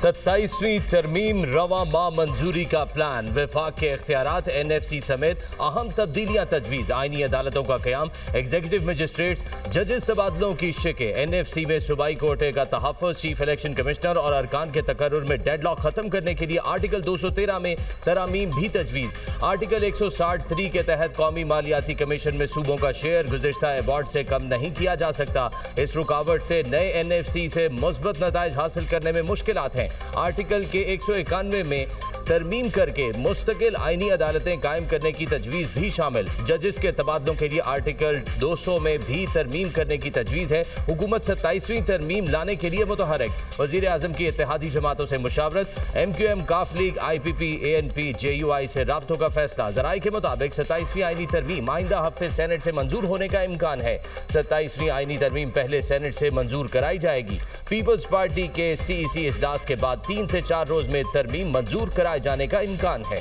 27वीं तरमीम रवा माह मंजूरी का प्लान, विफाक के इख्तियारात, NFC समेत अहम तब्दीलियां तजवीज़, आईनी अदालतों का क़याम, एग्जीक्यूटिव मजिस्ट्रेट्स, जजेस तबादलों की शिकें, NFC में सूबाई कोटे का तहफ़्फ़ुज़, चीफ इलेक्शन कमिश्नर और अरकान के तकर्रुर में डेडलॉक खत्म करने के लिए आर्टिकल 213 में तरामीम भी तजवीज़। आर्टिकल 163 के तहत कौमी मालियाती कमीशन में सूबों का शेयर गुज़िश्ता अवार्ड से कम नहीं किया जा सकता। इस रुकावट से नए NFC से मुस्बत नताइज हासिल करने में मुश्किलात हैं। आर्टिकल के 191 में तरमीम करके मुस्तकिल आईनी अदालतें कायम करने की तजवीज़ भी शामिल। जजेस के तबादलों के लिए आर्टिकल 200 में भी तरमीम करने की तजवीज़ है। हुकूमत 27वीं तरमीम लाने के लिए मुतहरक। वज़ीर आज़म की इत्तेहादी जमातों से मुशावरत, MQM, काफ लीग, IPP, ANP, JUI से राब्तों का फैसला। ज़राए के मुताबिक 27वीं आईनी तरमीम आइंदा हफ्ते सेनेट से मंजूर होने का इम्कान है। 27वीं आईनी तरमीम पहले सेनेट से मंजूर कराई जाएगी। पीपल्स पार्टी के CEC इजलास के बाद 3 से 4 रोज में तरमीम मंजूर कराए जाने का इम्कान है।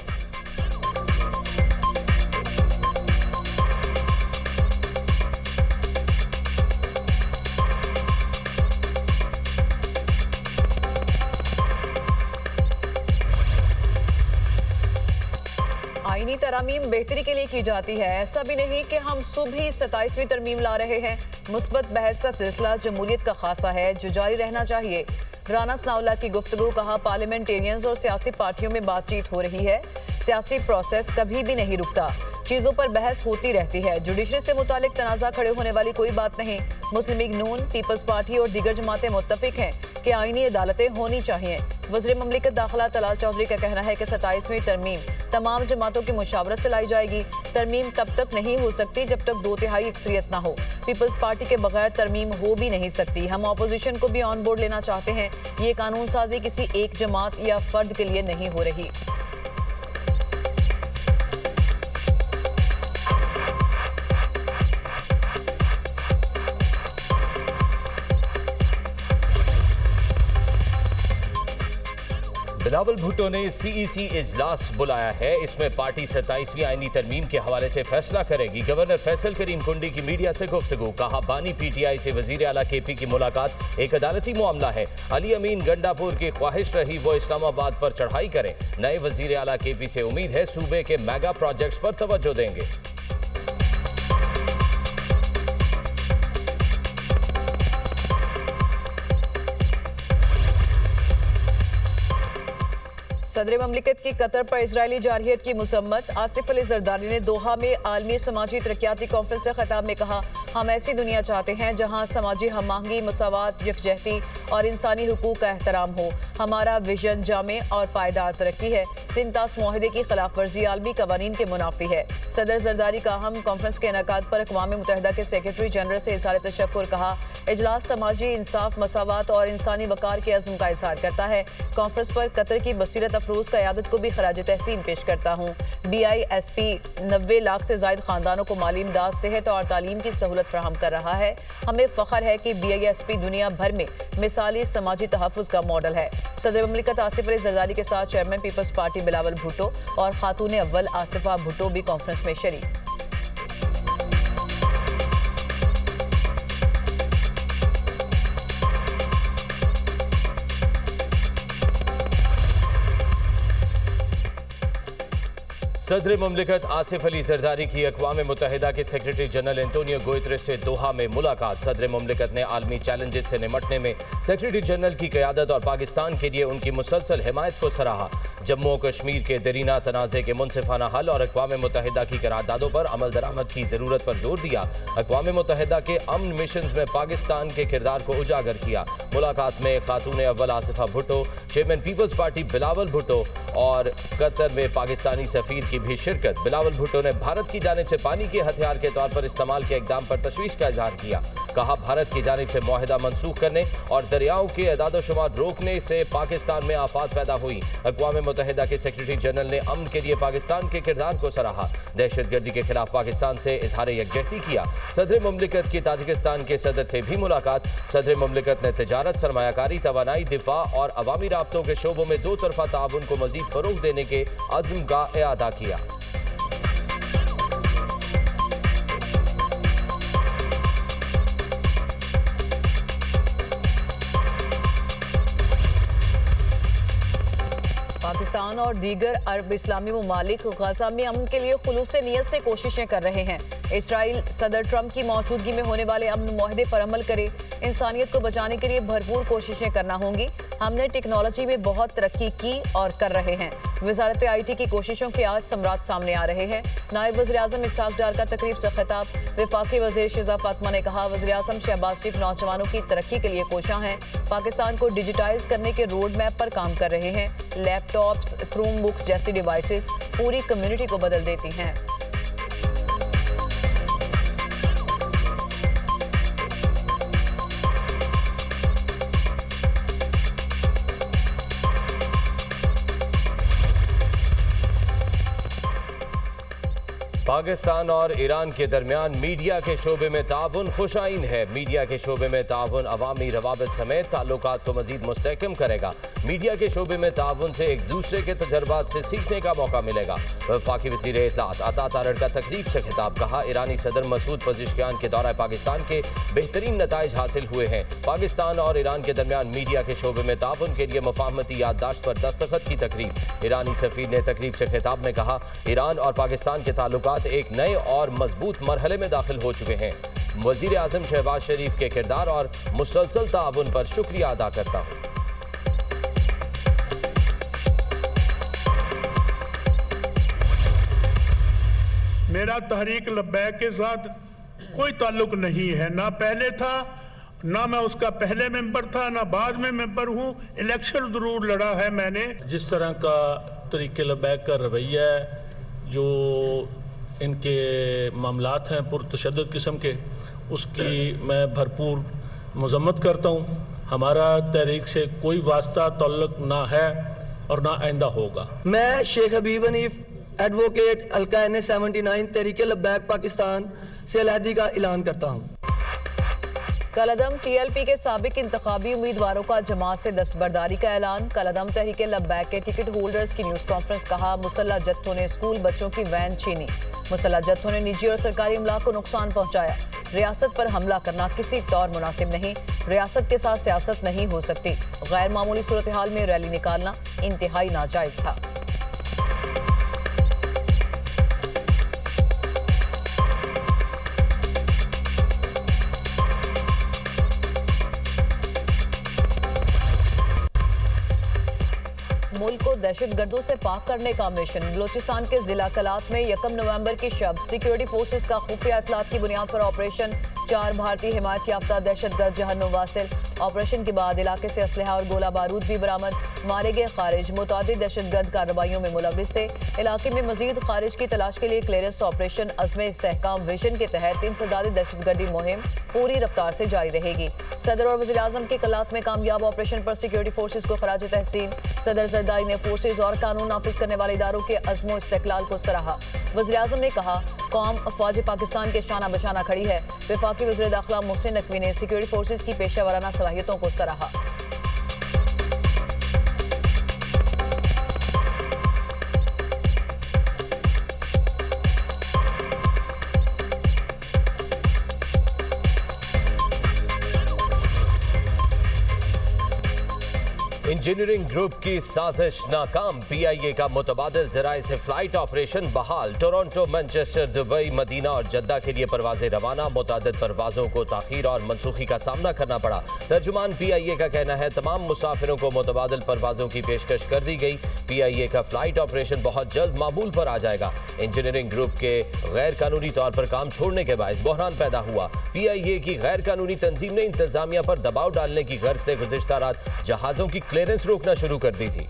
आईनी तरामीम बेहतरी के लिए की जाती है, ऐसा भी नहीं कि हम सुबह ही 27वीं तरमीम ला रहे हैं। मुस्बत बहस का सिलसिला जमहूरियत का खासा है जो जारी रहना चाहिए। राना सनाउल्लाह की गुफ्तगू, कहा पार्लियामेंटेरियंस और सियासी पार्टियों में बातचीत हो रही है, सियासी प्रोसेस कभी भी नहीं रुकता, चीज़ों पर बहस होती रहती है, जुडिशरी से मुतालिक तनाज़ा खड़े होने वाली कोई बात नहीं। मुस्लिम लीग नून, पीपल्स पार्टी और दीगर जमातें मुत्तफिक हैं कि आईनी अदालतें होनी चाहिए। वज़ीर ममलिकत दाखिला तलाल चौधरी का कहना है कि 27वीं तरमीम तमाम जमातों की मुशावरत से लाई जाएगी। तरमीम तब तक नहीं हो सकती जब तक 2/3 अक्सरियत ना हो। पीपल्स पार्टी के बगैर तरमीम हो भी नहीं सकती। हम अपोजिशन को भी ऑन बोर्ड लेना चाहते हैं। ये कानून साजी किसी एक जमात या फर्द के लिए नहीं हो रही। बिलावल भुट्टो ने CEC इजलास बुलाया है। इसमें पार्टी 27वीं आईनी तरमीम के हवाले से फैसला करेगी। गवर्नर फैसल करीम कुंडी की मीडिया से गुफ्तगू, कहा बानी PTI से वजीर आला KP की मुलाकात एक अदालती मामला है। अली अमीन गंडापुर की ख्वाहिश रही वो इस्लामाबाद पर चढ़ाई करें। नए वजीर आला KP से उम्मीद है सूबे के मेगा प्रोजेक्ट्स पर तवज्जो देंगे। सदर ममलिकत की कतर पर इजरायली जारहियत की मुसम्मत। आसिफ अली जरदारी ने दोहा में आलमी समाजी तरक्याती कॉन्फ्रेंस से खिताब में कहा, हम ऐसी दुनिया चाहते हैं जहां समाजी हम-आहंगी, मसावात, यकजहती और इंसानी हुकूक का एहतराम हो। हमारा विजन जामे और पायदार तरक्की है। सिंतास मुआहिदे की खिलाफ वर्जी आलमी कवानीन के मुनाफी है। सदर जरदारी का अहम कॉन्फ्रेंस के इनेकाद पर अक़वाम मुत्तहिदा के सेक्रेटरी जनरल से इज़हार तशक्कुर, कहा इजलास समाजी इंसाफ, मसावात और इंसानी वक़ार के अज़्म का इज़हार करता है। कॉन्फ्रेंस पर कतर की बसीरत अफरोज़ क़यादत को भी खराज तहसीन पेश करता हूँ। BISP 90 लाख से ज़ायद ख़ानदानों को माली इमदाद, सेहत और तालीम की सहूलत फराहम कर रहा है। हमें फ़ख्र है कि BISP दुनिया भर में मिसाली समाजी तहफ़्फ़ुज़ का मॉडल है। सदर ममलिकत आसिफ अली जरदारी के साथ चेयरमैन पीपल्स पार्टी बिलावल भुट्टो और खातून अव्वल आसिफा भुट्टो भी कॉन्फ्रेंस में शरीक। सदर ममलिकत आसिफ अली जरदारी की अक़वाम मुत्तहिदा के सेक्रेटरी जनरल एंटोनियो गुतेरेस से दोहा में मुलाकात। सदर ममलिकत ने आलमी चैलेंजेस से निमटने में सेक्रेटरी जनरल की क़यादत और पाकिस्तान के लिए उनकी मुसलसल हिमायत को सराहा। जम्मू और कश्मीर के दरीना तनाज़े के मुनसिफाना हल और अक़वाम मुत्तहिदा की करारदादों पर अमल दरामद की ज़रूरत पर जोर दिया। अक़वाम मुत्तहिदा के अमन मिशन में पाकिस्तान के किरदार को उजागर किया। मुलाकात में खातून अव्वल आसिफा भुट्टो, चेयरमैन पीपल्स पार्टी बिलावल भुट्टो और कतर में पाकिस्तानी सफ़ीर की भी शिरकत। बिलावल भुट्टो ने भारत की जानिब से पानी के हथियार के तौर पर इस्तेमाल के इक़दाम पर तशवीश का इजहार किया। कहा भारत की जानिब से मुआहिदा मनसूख करने और दरियाओं के एदादोशुमार रोकने से पाकिस्तान में आफात पैदा हुई। अक़वाम मुत्तहिदा के सेक्रेटरी जनरल ने अमन के लिए पाकिस्तान के किरदार को सराहा। दहशतगर्दी के खिलाफ पाकिस्तान से इजहार यकजहती किया। सदर ममलिकत की ताजिकिस्तान के सदर से भी मुलाकात। सदर ममलिकत ने तिजारत, सरमायाकारी, तवानाई, दिफा और अवामी राब्तों के शोबों में दो तरफा ताउन को मजीद फरोग देने के अज़्म का इआदा किया। पाकिस्तान और दीगर अरब इस्लामी ममालिक गजा में अमन के लिए खुलूस नीयत से कोशिशें कर रहे हैं। इसराइल सदर ट्रंप की मौजूदगी में होने वाले अमन मुआहदे पर अमल करे। इंसानियत को बचाने के लिए भरपूर कोशिशें करना होंगी। हमने टेक्नोलॉजी में बहुत तरक्की की और कर रहे हैं। वजारत IT की कोशिशों के आज समरात सामने आ रहे हैं। नायब वज़ीर-ए-आज़म इसहाक डार का तकरीब से खिताब। वफाकी वज़ीर शहज़ाद फातिमा ने कहा, वज़ीर-ए-आज़म शहबाज शरीफ नौजवानों की तरक्की के लिए कोशां हैं। पाकिस्तान को डिजिटाइज करने के रोड मैप पर काम कर रहे हैं। लैपटॉप्स, क्रोम बुक्स जैसी डिवाइसेस पूरी कम्युनिटी को बदल देती हैं। पाकिस्तान और ईरान के दरमियान मीडिया के शोबे में ताउन खुशाइन है। मीडिया के शोबे में ताउन अवामी रवाबित समेत ताल्लुकात को मजीद मुस्तहकम करेगा। मीडिया के शोबे में ताउन से एक दूसरे के तजर्बात से सीखने का मौका मिलेगा। वफाकी वज़ीर इत्तलात अता तारड़ का तकरीब से खिताब। कहा, ईरानी सदर मसूद पज़ेश्कियान के दौरा पाकिस्तान के बेहतरीन नताइज हासिल हुए हैं। पाकिस्तान और ईरान के दरमियान मीडिया के शोबे में ताउन के लिए मुफाहमती याददाश्त पर दस्तखत की तकरीब। ईरानी सफ़ीर ने तकरीब से खिताब में कहा, ईरान और पाकिस्तान के ताल्लुकात एक नए और मजबूत मरहले में दाखिल हो चुके हैं। वज़ीर आज़म शहबाज शरीफ के किरदार और मुसलसल ताउन पर शुक्रिया अदा करता हूँ। मेरा तहरीक लब्बैक के साथ कोई ताल्लुक नहीं है, ना पहले था, ना मैं उसका पहले मेंबर था, ना बाद में मेंबर हूँ। इलेक्शन जरूर लड़ा है मैंने। जिस तरह का तहरीक लब्बैक का रवैया है, जो इनके मामलात हैं पुरतशद्दुद किस्म के, उसकी मैं भरपूर मज़म्मत करता हूँ। हमारा तहरीक से कोई वास्ता ताल्लुक ना है और ना आइंदा होगा। मैं शेख हबीब हनीफ एडवोकेट हल्का NA-79 तहरीक लब्बैक पाकिस्तान से अलहदी का ऐलान करता हूँ। कलअदम TLP के साबिक इंतखाबी उम्मीदवारों का जमात से दस्तबरदारी का ऐलान। कलअदम तहरीक लब्बैक के टिकट होल्डर्स की न्यूज़ कॉन्फ्रेंस। कहा, मुसल्लह जत्थों ने स्कूल बच्चों की वैन छीनी। मुसल्लह जत्थों ने निजी और सरकारी अमलाक को नुकसान पहुंचाया। रियासत पर हमला करना किसी तौर मुनासिब नहीं। रियासत के साथ सियासत नहीं हो सकती। गैर मामूली सूरत हाल में रैली निकालना इंतहाई नाजायज था। मुल्क को दहशतगर्दों से पाक करने का मिशन। बलूचिस्तान के जिला कलात में 1 नवंबर की शब सिक्योरिटी फोर्सेस का खुफिया इतलात की बुनियाद पर ऑपरेशन। 4 भारतीय हिमायत याफ्ता दहशतगर्द जहन्नुम वासिल। ऑपरेशन के बाद इलाके से असलहा और गोला बारूद भी बरामद। मारे गए खारिज मुतादिद दहशतगर्द कार्रवाइयों में मुलविस थे। इलाके में मजीद खारिज की तलाश के लिए क्लियरेंस ऑपरेशन अज़्म इस्तेहकाम विजन के तहत इंसदादी दहशतगर्दी मुहिम पूरी रफ्तार से जारी रहेगी। सदर और वज़ीर आज़म के कलात में कामयाब ऑपरेशन पर सिक्योरिटी फोर्सेस को खराज तहसीन। सदर जरदारी ने फोर्सेस और कानून नाफिज करने वाले इदारों के अज़्म इस्तेक़लाल को सराहा। वज़ीर आज़म ने कहा, कौम अफ़वाज पाकिस्तान के शाना बशाना खड़ी है। वफाकी वज़ीर दाखिला मोहसिन नकवी ने सिक्योरिटी फोर्सेस की पेशा वराना सलाहियतों को सराहा। इंजीनियरिंग ग्रुप की साजिश नाकाम। PIA का मुतबादिल ज़राए से फ्लाइट ऑपरेशन बहाल। टोरंटो, मैनचेस्टर, दुबई, मदीना और जद्दा के लिए परवाजें रवाना। मुतादिद परवाजों को ताखीर और मनसूखी का सामना करना पड़ा। तर्जुमान PIA का कहना है, तमाम मुसाफिरों को मुतबादिल परवाजों की पेशकश कर दी गई। PIA का फ्लाइट ऑपरेशन बहुत जल्द मामूल पर आ जाएगा। इंजीनियरिंग ग्रुप के गैर कानूनी तौर पर काम छोड़ने के बायस बहरान पैदा हुआ। PIA की गैर कानूनी तंजीम ने इंतजामिया पर दबाव डालने की गर्ज से गुज़िश्ता रात जहाज़ों की क्लियरेंस रोकना शुरू कर दी थी।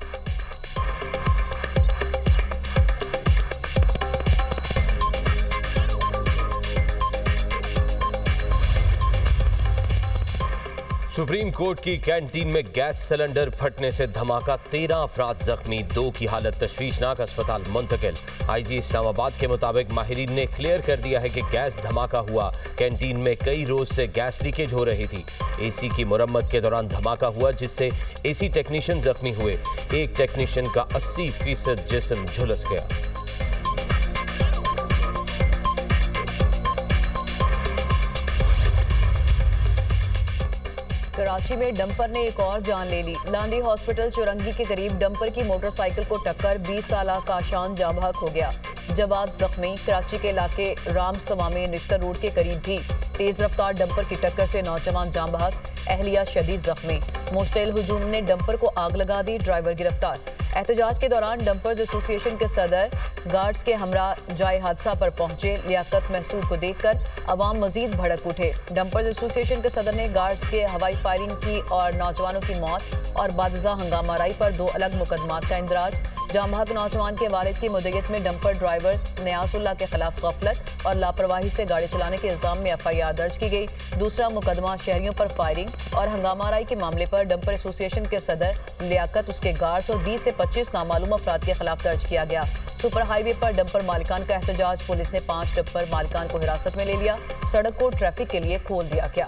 सुप्रीम कोर्ट की कैंटीन में गैस सिलेंडर फटने से धमाका, 13 अफराद जख्मी, 2 की हालत तशवीशनाक, अस्पताल मुंतकिल। IG इस्लामाबाद के मुताबिक माहिरीन ने क्लियर कर दिया है कि गैस धमाका हुआ। कैंटीन में कई रोज से गैस लीकेज हो रही थी। AC की मुरम्मत के दौरान धमाका हुआ जिससे AC टेक्नीशियन जख्मी हुए। एक टेक्नीशियन का 80% जिस्म झुलस गया। कराची में डंपर ने एक और जान ले ली। लांडी हॉस्पिटल चुरंगी के करीब डंपर की मोटरसाइकिल को टक्कर 20 साला काशान जाँ बहक हो गया। जवाद जख्मी। कराची के इलाके राम सवा में निश्तर रोड के करीब भी तेज रफ्तार डंपर की टक्कर से नौजवान जाँ बहक, अहलिया शदीद जख्मी। मुश्तइल हुजूम ने डंपर को आग लगा दी, ड्राइवर गिरफ्तार। एहतजाज के दौरान डंपर्स एसोसिएशन के सदर गार्ड्स के हमरा जाए हादसा पर पहुंचे। लियाकत महसूद को देखकर अवाम मजीद भड़क उठे। डंपर्स एसोसिएशन के सदर ने गार्ड्स के हवाई फायरिंग की और नौजवानों की मौत और बादजा हंगामाराई पर 2 अलग मुकदमात का इंदराज। जामबहक नौजवान के वालिद की मुद्दत में डंपर ड्राइवर्स नियाजुल्लाह के खिलाफ गफलत और लापरवाही से गाड़ी चलाने के इल्जाम में FIR दर्ज की गई। दूसरा मुकदमा शहरियों पर फायरिंग और हंगामाराई के मामले पर डंपर एसोसिएशन के सदर लियाकत, उसके गार्ड्स और 20 से 25 नामालूम अफराद के खिलाफ दर्ज किया गया। सुपर हाईवे पर डंपर मालिकान का एहतजाज। पुलिस ने 5 डंपर मालिकान को हिरासत में ले लिया। सड़क को ट्रैफिक के लिए खोल दिया गया।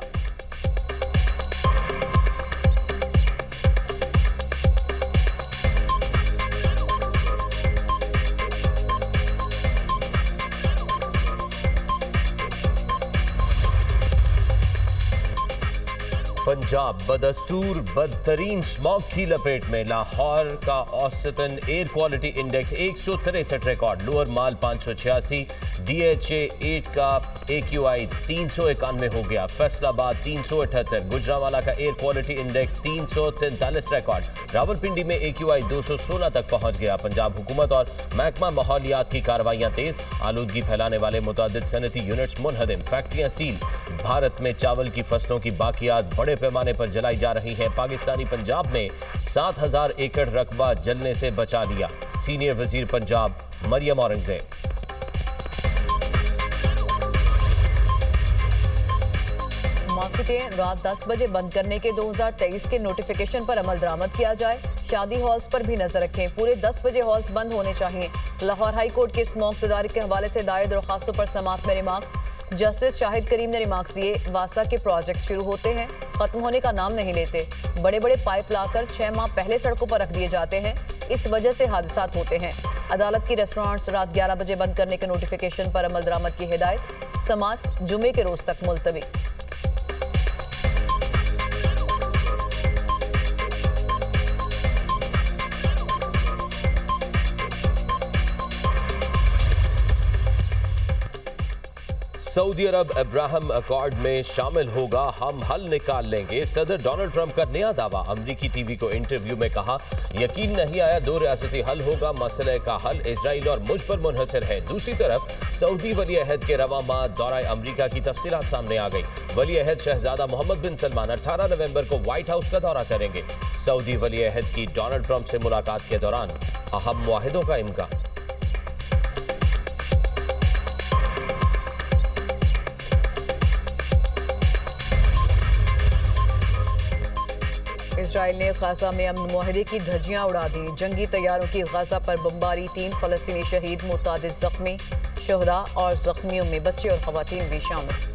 पंजाब बदस्तूर बदतरीन स्मॉग की लपेट में। लाहौर का औसतन air quality index 163 record. Lower mall 586, DHA 8 का AQI 391 हो गया। फैसलाबाद 378, गुजरांवाला का air quality index 343 record. Rawalpindi में AQI 216 तक पहुंच गया। पंजाब हुकूमत और महकमा माहौलियात की कार्रवाइयां तेज। आलूदगी फैलाने वाले मुतादिद सनती यूनिट्स मुनहदिम। फैक्ट्रियां सील। भारत में चावल की फसलों की बाकियात बड़े पैमाने पर जलाई जा रही है। पाकिस्तानी पंजाब में 7000 एकड़ रकबा जलने से बचा लिया। सीनियर वजीर पंजाब मरियम औरंगजेब। मार्केटें रात 10 बजे बंद करने के 2023 के नोटिफिकेशन पर अमल दरामद किया जाए। शादी हॉल्स पर भी नजर रखें। पूरे 10 बजे हॉल्स बंद होने चाहिए। लाहौर हाई कोर्ट के स्मॉग तदारीक के हवाले से दायर दरख्वास्तों पर समाअत में रिमार्क्स। जस्टिस शाहिद करीम ने रिमार्क्स दिए। वासा के प्रोजेक्ट शुरू होते हैं, खत्म होने का नाम नहीं लेते। बड़े बड़े पाइप लाकर 6 माह पहले सड़कों पर रख दिए जाते हैं, इस वजह से हादसात होते हैं। अदालत की रेस्टोरेंट्स रात 11 बजे बंद करने के नोटिफिकेशन पर अमल दरामद की हिदायत। समाअत जुमे के रोज तक मुलतवी। सऊदी अरब अब्राहम अकॉर्ड में शामिल होगा, हम हल निकाल लेंगे। सदर डोनाल्ड ट्रंप का नया दावा। अमरीकी टीवी को इंटरव्यू में कहा, यकीन नहीं आया 2 रियासती हल होगा। मसले का हल इजराइल और मुझ पर मुनहसर है। दूसरी तरफ सऊदी वली अहद के रवा माह दौरा अमरीका की तफसीलात सामने आ गई। वली अहद शहजादा मोहम्मद बिन सलमान 18 नवंबर को व्हाइट हाउस का दौरा करेंगे। सऊदी वली अहद की डोनाल्ड ट्रंप से मुलाकात के दौरान अहम मुआहिदों का इम्कान। इसराइल ने गाजा में अमन मुआहदे की धज्जियां उड़ा दी। जंगी तैयारों की गाजा पर बमबारी। 3 फलस्तीनी शहीद, मुतादिद जख्मी। शहदा और जख्मियों में बच्चे और खवातीन भी शामिल।